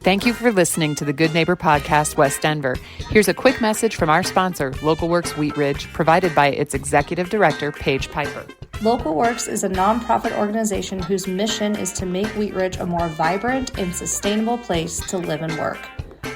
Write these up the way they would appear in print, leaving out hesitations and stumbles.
Thank you for listening to the Good Neighbor Podcast, West Denver. Here's a quick message from our sponsor, Local Works Wheat Ridge, provided by its Executive Director, Paige Piper. Local Works is a nonprofit organization whose mission is to make Wheat Ridge a more vibrant and sustainable place to live and work.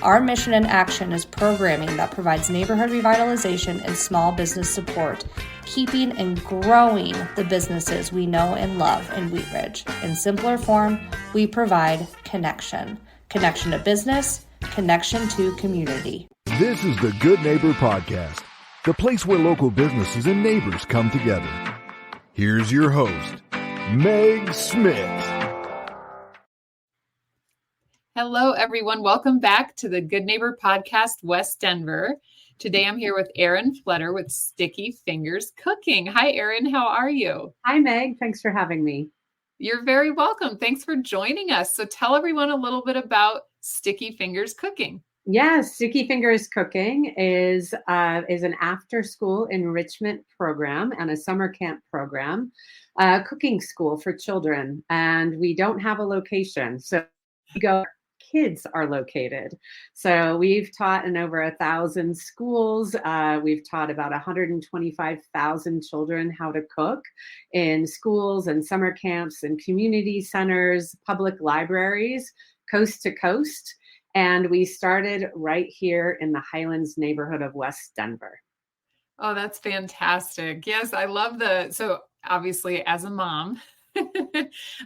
Our mission and action is programming that provides neighborhood revitalization and small business support, keeping and growing the businesses we know and love in Wheat Ridge. In simpler form, we provide connection. Connection to business, connection to community. This is the Good Neighbor Podcast, the place where local businesses and neighbors come together. Here's your host, Meg Smith. Hello, everyone. Welcome back to the Good Neighbor Podcast, West Denver. Today, I'm here with Erin Fletter with Sticky Fingers Cooking. Hi, Erin. How are you? Hi, Meg. Thanks for having me. You're very welcome. Thanks for joining us. So tell everyone a little bit about Sticky Fingers Cooking. Yes, Sticky Fingers Cooking is an after-school enrichment program and a summer camp program, cooking school for children. And we don't have a location, so we go. Kids are located. So we've taught in over 1,000 schools. We've taught about 125,000 children how to cook in schools and summer camps and community centers, public libraries, coast to coast. And we started right here in the Highlands neighborhood of West Denver. Oh, that's fantastic. Yes, I love so obviously as a mom,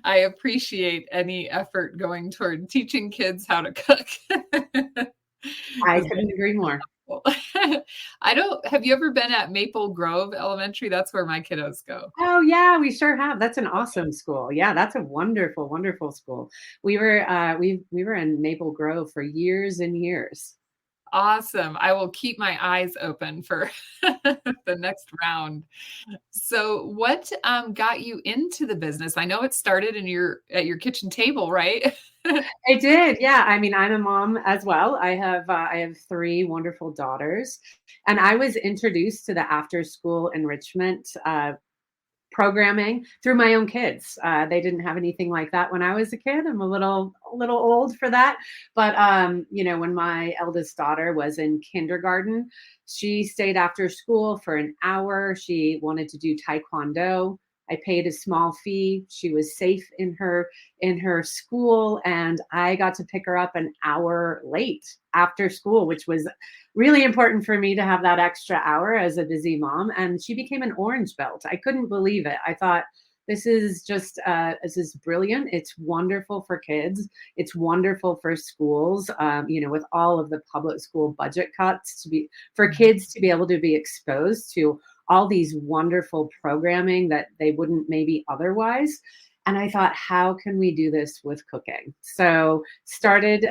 I appreciate any effort going toward teaching kids how to cook. I couldn't agree more. Have you ever been at Maple Grove Elementary? That's where my kiddos go. Oh yeah, we sure have. That's an awesome school. Yeah, that's a wonderful, wonderful school. We were in Maple Grove for years and years. Awesome. I will keep my eyes open for the next round. So what got you into the business? I know it started at your kitchen table, right? It did. Yeah. I mean, I'm a mom as well. I have 3 wonderful daughters, and I was introduced to the after school enrichment programming through my own kids. They didn't have anything like that when I was a kid. I'm a little old for that. But, when my eldest daughter was in kindergarten, she stayed after school for an hour. She wanted to do Taekwondo. I paid a small fee. She was safe in her school, and I got to pick her up an hour late after school, which was really important for me to have that extra hour as a busy mom. And she became an orange belt. I couldn't believe it. I thought, this is brilliant. It's wonderful for kids. It's wonderful for schools. With all of the public school budget cuts, for kids to be able to be exposed to all these wonderful programming that they wouldn't maybe otherwise. And I thought, how can we do this with cooking? So started,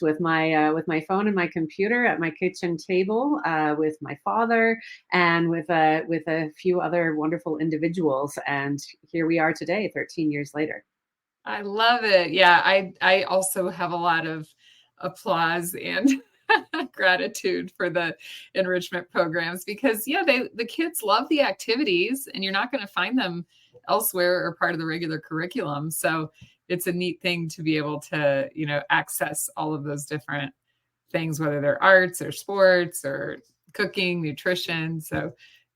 with my phone and my computer at my kitchen table, with my father and with a few other wonderful individuals. And here we are today, 13 years later. I love it. Yeah, I also have a lot of applause and gratitude for the enrichment programs because the kids love the activities and you're not going to find them elsewhere or part of the regular curriculum. So it's a neat thing to be able to, access all of those different things, whether they're arts or sports or cooking, nutrition. So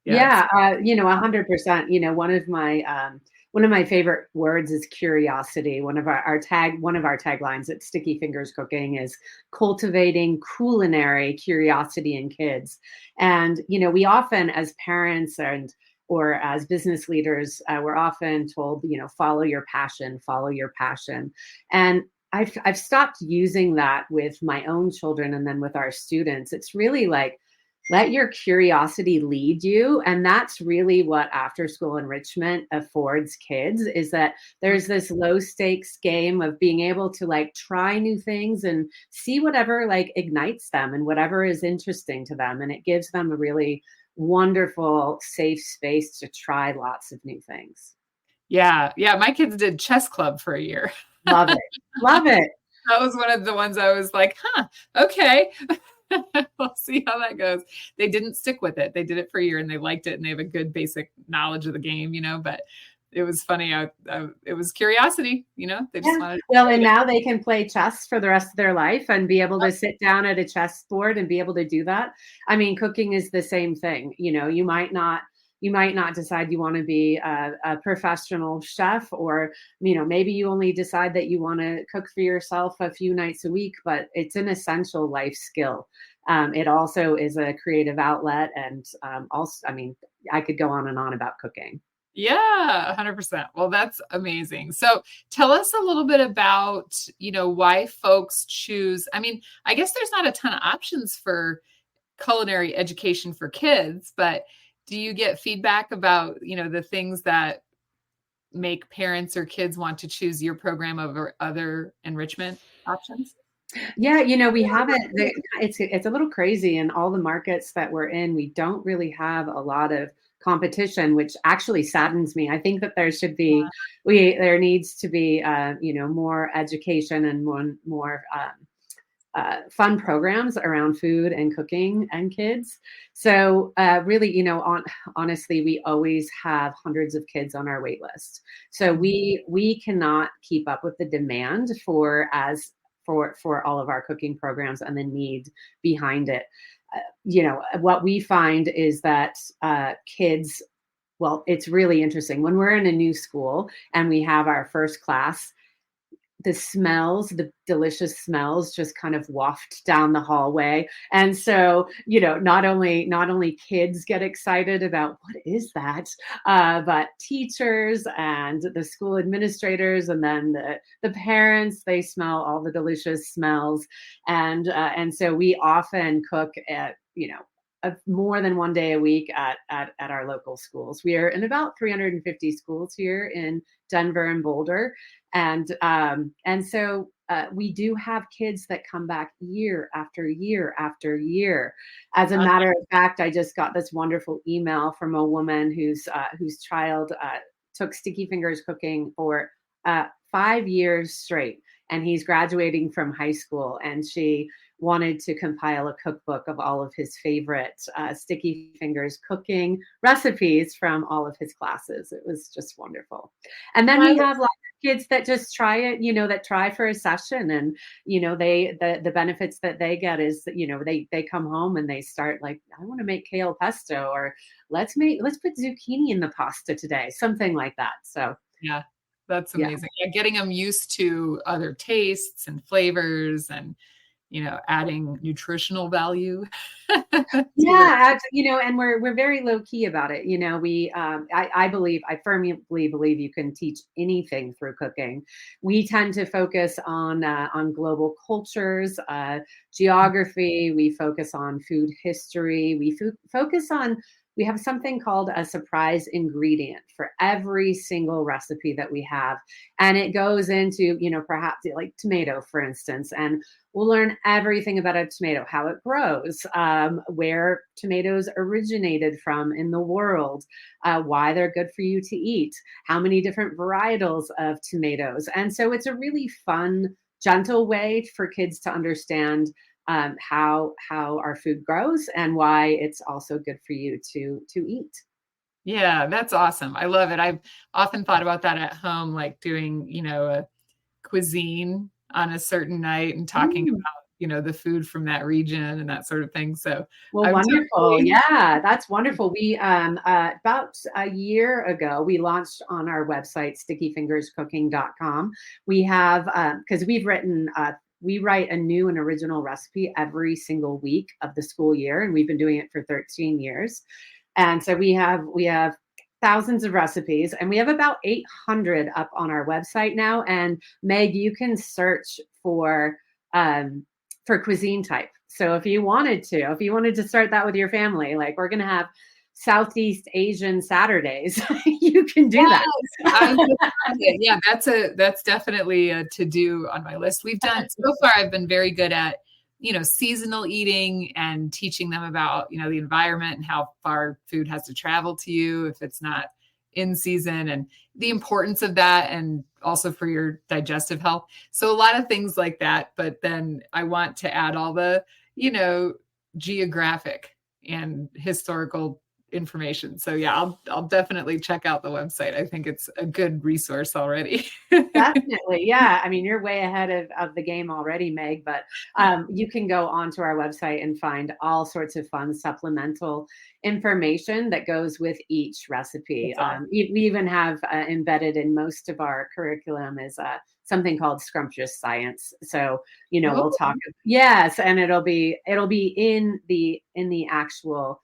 100%. One of my favorite words is curiosity. One of our taglines at Sticky Fingers Cooking is cultivating culinary curiosity in kids. And, we often as parents or as business leaders, we're often told, follow your passion. And I've stopped using that with my own children and then with our students. It's really like, let your curiosity lead you. And that's really what after school enrichment affords kids, is that there's this low stakes game of being able to try new things and see whatever ignites them and whatever is interesting to them. And it gives them a really wonderful, safe space to try lots of new things. Yeah. My kids did chess club for a year. Love it. That was one of the ones I was like, okay. We'll see how that goes. They didn't stick with it. They did it for a year and they liked it and they have a good basic knowledge of the game, but it was funny. It was curiosity, they just Yeah. wanted to Well, try and it. now they can play chess for the rest of their life and be able to sit down at a chessboard and be able to do that. I mean, cooking is the same thing. You might not decide you want to be a professional chef, or maybe you only decide that you want to cook for yourself a few nights a week, but it's an essential life skill. It also is a creative outlet, and also, I mean, I could go on and on about cooking. Yeah, 100%. Well, that's amazing. So tell us a little bit about, why folks choose. I mean, I guess there's not a ton of options for culinary education for kids, but do you get feedback about, the things that make parents or kids want to choose your program over other enrichment options? Yeah, we haven't. It's a little crazy in all the markets that we're in. We don't really have a lot of competition, which actually saddens me. I think that there needs to be more education and more fun programs around food and cooking and kids. So really, honestly, we always have hundreds of kids on our wait list. So we cannot keep up with the demand for all of our cooking programs and the need behind it. What we find is that kids, well, it's really interesting when we're in a new school and we have our first class. The delicious smells just kind of waft down the hallway. And so, not only kids get excited about what is that, but teachers and the school administrators, and then the parents, they smell all the delicious smells. And so we often cook at, more than one day a week at our local schools. We are in about 350 schools here in Denver and Boulder. And so we do have kids that come back year after year after year. As a matter of fact, I just got this wonderful email from a woman whose child took Sticky Fingers cooking for 5 years straight, and he's graduating from high school, and she wanted to compile a cookbook of all of his favorite Sticky Fingers cooking recipes from all of his classes. It was just wonderful. And then we have lots of kids that just try it, that try for a session, and the benefits that they get is that, they come home and they start like, I want to make kale pesto, or let's put zucchini in the pasta today, something like that. So Yeah, that's yeah. amazing. Yeah, getting them used to other tastes and flavors, and adding nutritional value. Yeah, and we're very low key about it. I firmly believe you can teach anything through cooking. We tend to focus on global cultures, geography. We focus on food history. We have something called a surprise ingredient for every single recipe that we have. And it goes into, perhaps like tomato, for instance, and we'll learn everything about a tomato, how it grows, where tomatoes originated from in the world, why they're good for you to eat, how many different varietals of tomatoes. And so it's a really fun, gentle way for kids to understand how our food grows and why it's also good for you to eat. Yeah, that's awesome. I love it. I've often thought about that at home, like doing, a cuisine on a certain night and talking Mm. about, the food from that region and that sort of thing. So Well, I'm wonderful. totally, Yeah, that's wonderful. We about a year ago, we launched on our website, stickyfingerscooking.com. We have because we write a new and original recipe every single week of the school year, and we've been doing it for 13 years. And so we have thousands of recipes, and we have about 800 up on our website now. And Meg, you can search for cuisine type. So if you wanted to start that with your family, like we're going to have Southeast Asian Saturdays, you can do that. Yeah, that's definitely a to do on my list. We've done so far. I've been very good at, seasonal eating and teaching them about, the environment and how far food has to travel to you if it's not in season, and the importance of that, and also for your digestive health. So a lot of things like that. But then I want to add all the, geographic and historical information. So yeah, I'll definitely check out the website. I think it's a good resource already. Definitely. Yeah. I mean, you're way ahead of the game already, Meg, but you can go onto our website and find all sorts of fun supplemental information that goes with each recipe. That's awesome. We even have embedded in most of our curriculum is something called scrumptious science. So, we'll talk. Yes. And it'll be in the actual,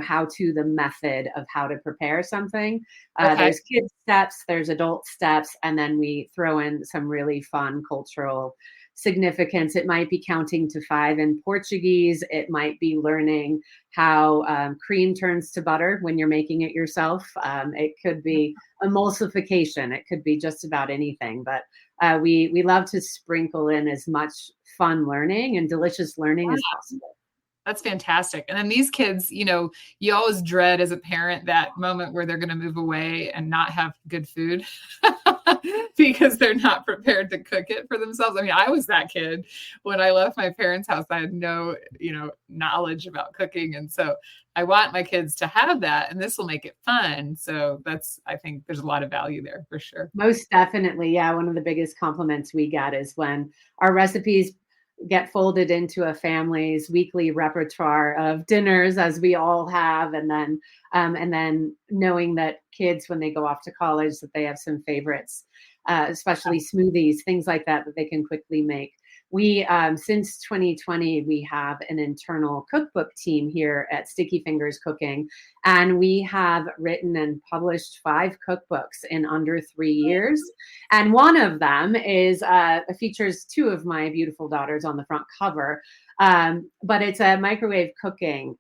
how to the method of how to prepare something. Okay. There's kids steps, there's adult steps, and then we throw in some really fun cultural significance. It might be counting to 5 in Portuguese. It might be learning how cream turns to butter when you're making it yourself. It could be emulsification. It could be just about anything. But we love to sprinkle in as much fun learning and delicious learning as possible. That's fantastic. And then these kids, you always dread as a parent that moment where they're going to move away and not have good food because they're not prepared to cook it for themselves. I mean, I was that kid when I left my parents' house. I had no, knowledge about cooking. And so I want my kids to have that, and this will make it fun. So I think there's a lot of value there for sure. Most definitely. Yeah. One of the biggest compliments we get is when our recipes get folded into a family's weekly repertoire of dinners, as we all have, and then knowing that kids, when they go off to college, that they have some favorites, especially smoothies, things like that they can quickly make. We since 2020, we have an internal cookbook team here at Sticky Fingers Cooking, and we have written and published 5 cookbooks in under 3 years. And one of them is features 2 of my beautiful daughters on the front cover, but it's a microwave cooking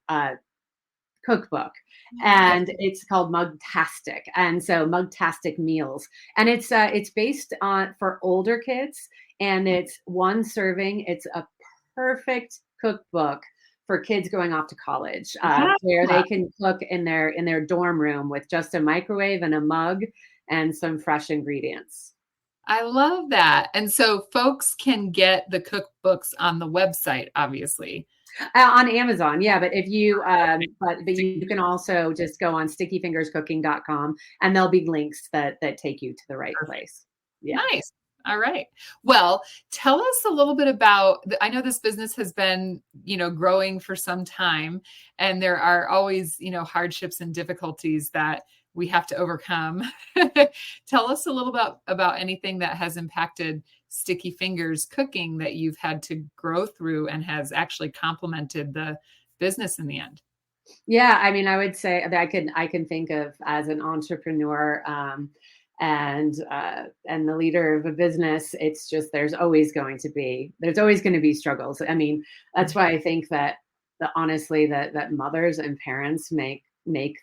cookbook, and it's called Mugtastic, and so Mugtastic Meals, and it's based on for older kids, and it's 1 serving. It's a perfect cookbook for kids going off to college, where they can cook in their dorm room with just a microwave and a mug and some fresh ingredients. I love that. And so folks can get the cookbooks on the website, obviously. On Amazon, yeah. But if you, but you can also just go on stickyfingerscooking.com, and there'll be links that take you to the right place. Yeah. Nice. All right. Well, tell us a little bit about, I know this business has been, growing for some time, and there are always, hardships and difficulties that we have to overcome. Tell us a little about anything that has impacted Sticky Fingers Cooking that you've had to grow through and has actually complemented the business in the end. Yeah, I mean, I would say that I can think of as an entrepreneur and the leader of a business. It's just there's always going to be struggles. I mean, that's why I think that honestly that mothers and parents make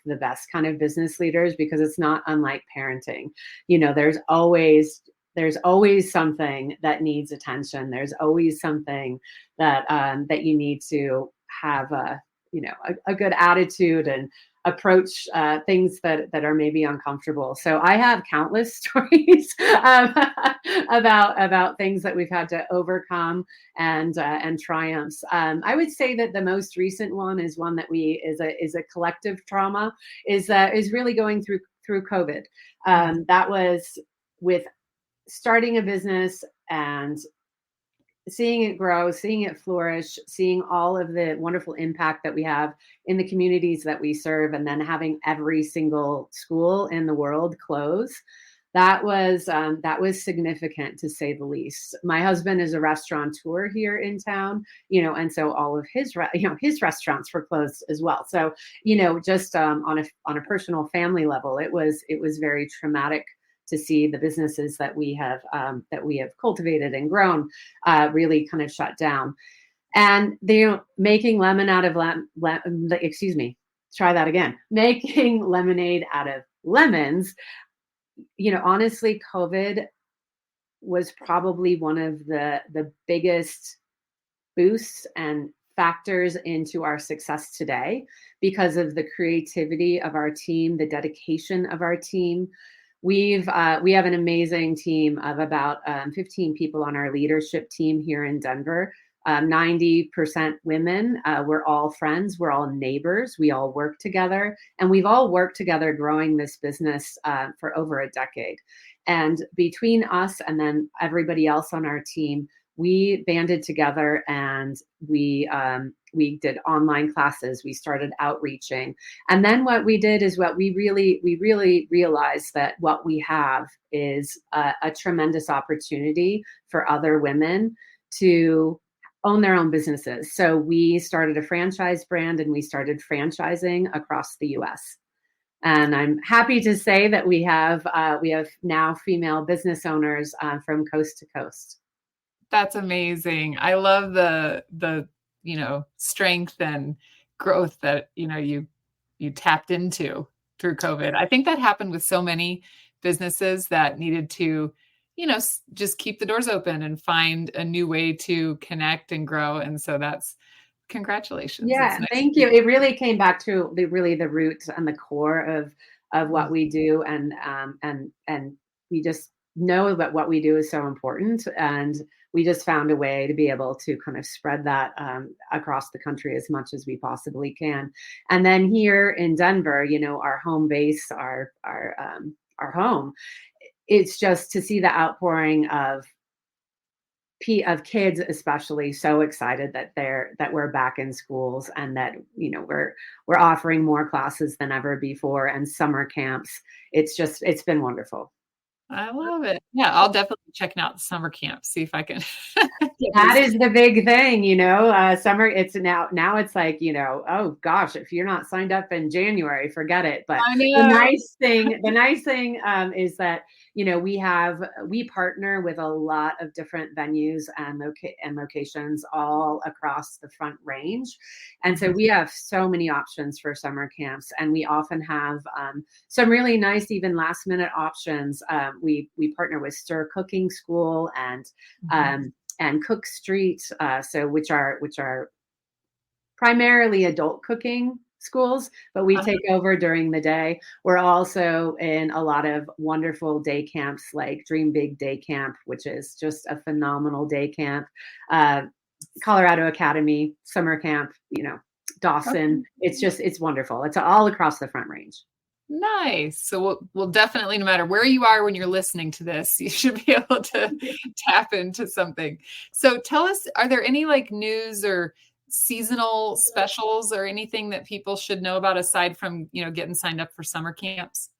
the best kind of business leaders, because it's not unlike parenting. There's always something that needs attention. There's always something that you need to have a good attitude and approach things that are maybe uncomfortable. So I have countless stories about things that we've had to overcome and triumphs. I would say that the most recent one is one that is a collective trauma, is really going through COVID. That was with starting a business and seeing it grow, seeing it flourish, seeing all of the wonderful impact that we have in the communities that we serve, and then having every single school in the world close. That was significant, to say the least. My husband is a restaurateur here in town, and so all of his restaurants were closed as well. So, just on a personal family level, it was very traumatic to see the businesses that we have cultivated and grown really kind of shut down. And making lemon out of making lemonade out of lemons. Honestly, COVID was probably one of the biggest boosts and factors into our success today, because of the creativity of our team, the dedication of our team. We have an amazing team of about 15 people on our leadership team here in Denver. 90% women. We're all friends. We're all neighbors. We all work together, and we've all worked together growing this business for over a decade. And between us and then everybody else on our team, we banded together and we did online classes. We started outreaching, and then what we did is what we really realized that what we have is a tremendous opportunity for other women to own their own businesses. So we started a franchise brand and we started franchising across the US. And I'm happy to say that we have now female business owners from coast to coast. That's amazing. I love the strength and growth that you tapped into through COVID. I think that happened with so many businesses that needed to just keep the doors open and find a new way to connect and grow. And so congratulations. Yeah, Nice. thank you. It really came back to the root and the core of what we do, and we just know that what we do is so important, and we just found a way to be able to kind of spread that across the country as much as we possibly can. And then here in Denver, our home base, our home, it's just to see the outpouring of kids, especially, so excited that we're back in schools, and that we're offering more classes than ever before, and summer camps. It's been wonderful. I love it. Yeah, I'll definitely be checking out the summer camp, see if I can. That is the big thing, summer. It's now it's like, oh gosh, if you're not signed up in January, forget it. But the nice thing is that, we partner with a lot of different venues and locations all across the Front Range. And so we have so many options for summer camps, and we often have some really nice, even last minute options. We partner with Stir Cooking School and Cook Street, which are primarily adult cooking schools, but we take over during the day. We're also in a lot of wonderful day camps like Dream Big Day Camp, which is just a phenomenal day camp. Colorado Academy Summer Camp, Dawson. It's wonderful. It's all across the Front Range. Nice. So we'll definitely, no matter where you are when you're listening to this, you should be able to tap into something. So tell us, are there any news or seasonal specials or anything that people should know about aside from, getting signed up for summer camps?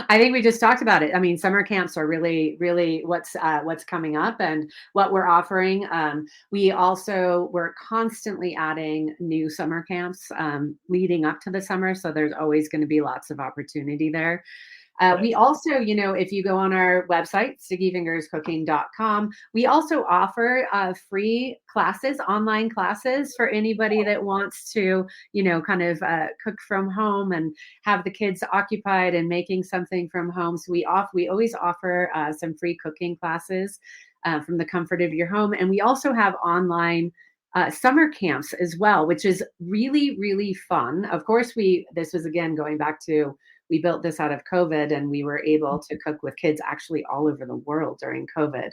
I think we just talked about it. I mean, summer camps are really, really what's coming up and what we're offering. We're constantly adding new summer camps leading up to the summer. So there's always going to be lots of opportunity there. We also, if you go on our website, stickyfingerscooking.com, we also offer free classes, online classes for anybody that wants to, cook from home and have the kids occupied and making something from home. So we always offer some free cooking classes from the comfort of your home. And we also have online summer camps as well, which is really, really fun. Of course, this was again going back to, we built this out of COVID, and we were able to cook with kids actually all over the world during COVID,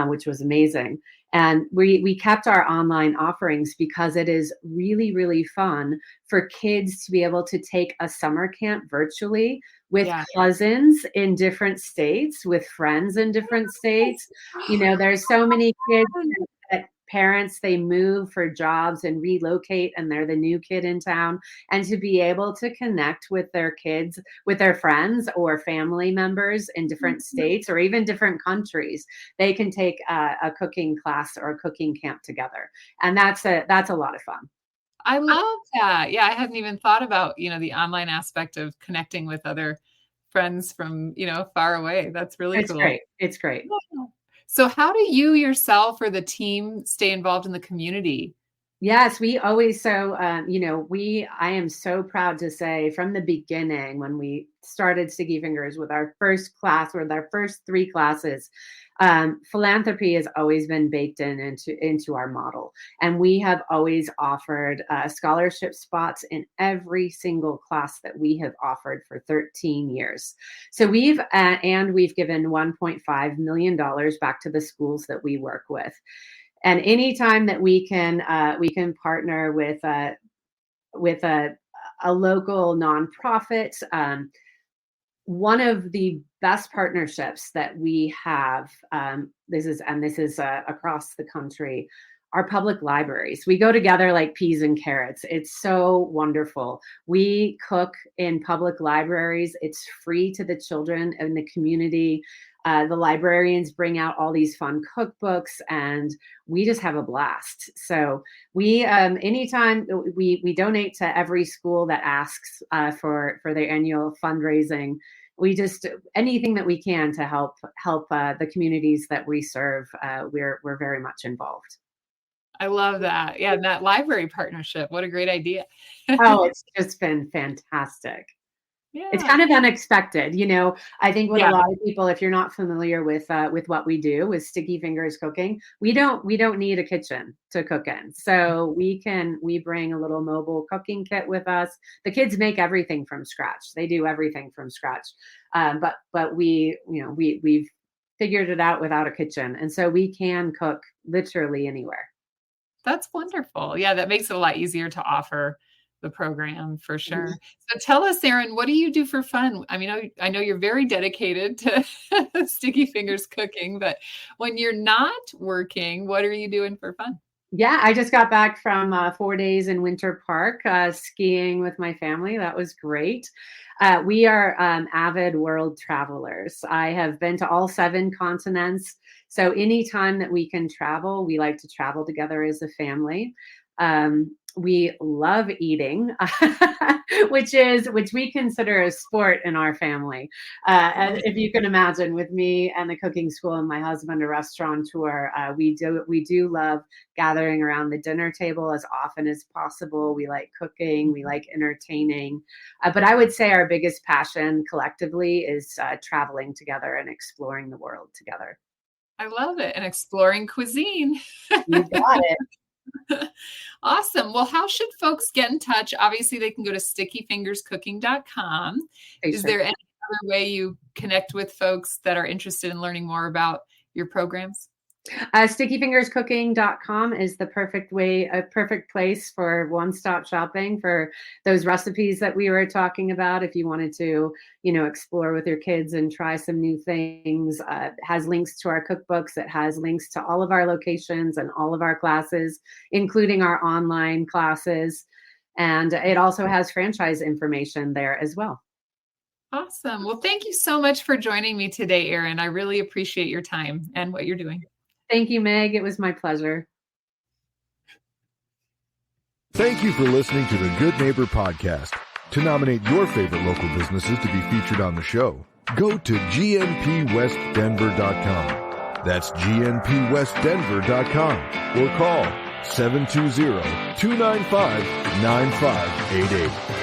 which was amazing. And we kept our online offerings because it is really, really fun for kids to be able to take a summer camp virtually with cousins in different states, with friends in different states. There's so many kids that parents, they move for jobs and relocate, and they're the new kid in town. And to be able to connect with their kids, with their friends or family members in different states or even different countries, they can take a cooking class or a cooking camp together. And that's a lot of fun. I love that. Yeah, I hadn't even thought about, the online aspect of connecting with other friends from, far away. That's really cool. It's great. So how do you yourself or the team stay involved in the community? Yes, we always, I am so proud to say from the beginning, when we started Sticky Fingers with our first class, with our first 3 classes, philanthropy has always been baked into our model. And we have always offered scholarship spots in every single class that we have offered for 13 years. So we've given $1.5 million back to the schools that we work with. And anytime that we can partner with a local nonprofit, one of the best partnerships that we have, this is across the country, are public libraries. We go together like peas and carrots. It's so wonderful. We cook in public libraries. It's free to the children in the community. The librarians bring out all these fun cookbooks, and we just have a blast. So we, anytime we donate to every school that asks for their annual fundraising. We just, anything that we can to help the communities that we serve, we're very much involved. I love that. Yeah, that library partnership. What a great idea. Oh, it's just been fantastic. Yeah. It's kind of unexpected. I think what Yeah. a lot of people, if you're not familiar with what we do with Sticky Fingers Cooking, we don't need a kitchen to cook in. So we bring a little mobile cooking kit with us. The kids make everything from scratch. They do everything from scratch. But we've figured it out without a kitchen. And so we can cook literally anywhere. That's wonderful. Yeah, that makes it a lot easier to offer the program for sure. Mm-hmm. So tell us, Erin, what do you do for fun? I mean, I know you're very dedicated to Sticky Fingers Cooking, but when you're not working, what are you doing for fun? Yeah, I just got back from 4 days in Winter Park skiing with my family. That was great. We are avid world travelers. I have been to all 7 continents. So anytime that we can travel, we like to travel together as a family. We love eating, which we consider a sport in our family. And if you can imagine, with me and the cooking school and my husband, a restaurateur, we do love gathering around the dinner table as often as possible. We like cooking, we like entertaining, but I would say our biggest passion collectively is traveling together and exploring the world together. I love it. And exploring cuisine. You got it. Awesome. Well, how should folks get in touch? Obviously, they can go to stickyfingerscooking.com. Is there any other way you connect with folks that are interested in learning more about your programs? Stickyfingerscooking.com is the perfect place for one-stop shopping for those recipes that we were talking about. If you wanted to, explore with your kids and try some new things, it has links to our cookbooks. It has links to all of our locations and all of our classes, including our online classes. And it also has franchise information there as well. Awesome. Well, thank you so much for joining me today, Erin. I really appreciate your time and what you're doing. Thank you, Meg. It was my pleasure. Thank you for listening to the Good Neighbor Podcast. To nominate your favorite local businesses to be featured on the show, go to gnpwestdenver.com. That's gnpwestdenver.com or call 720-295-9588.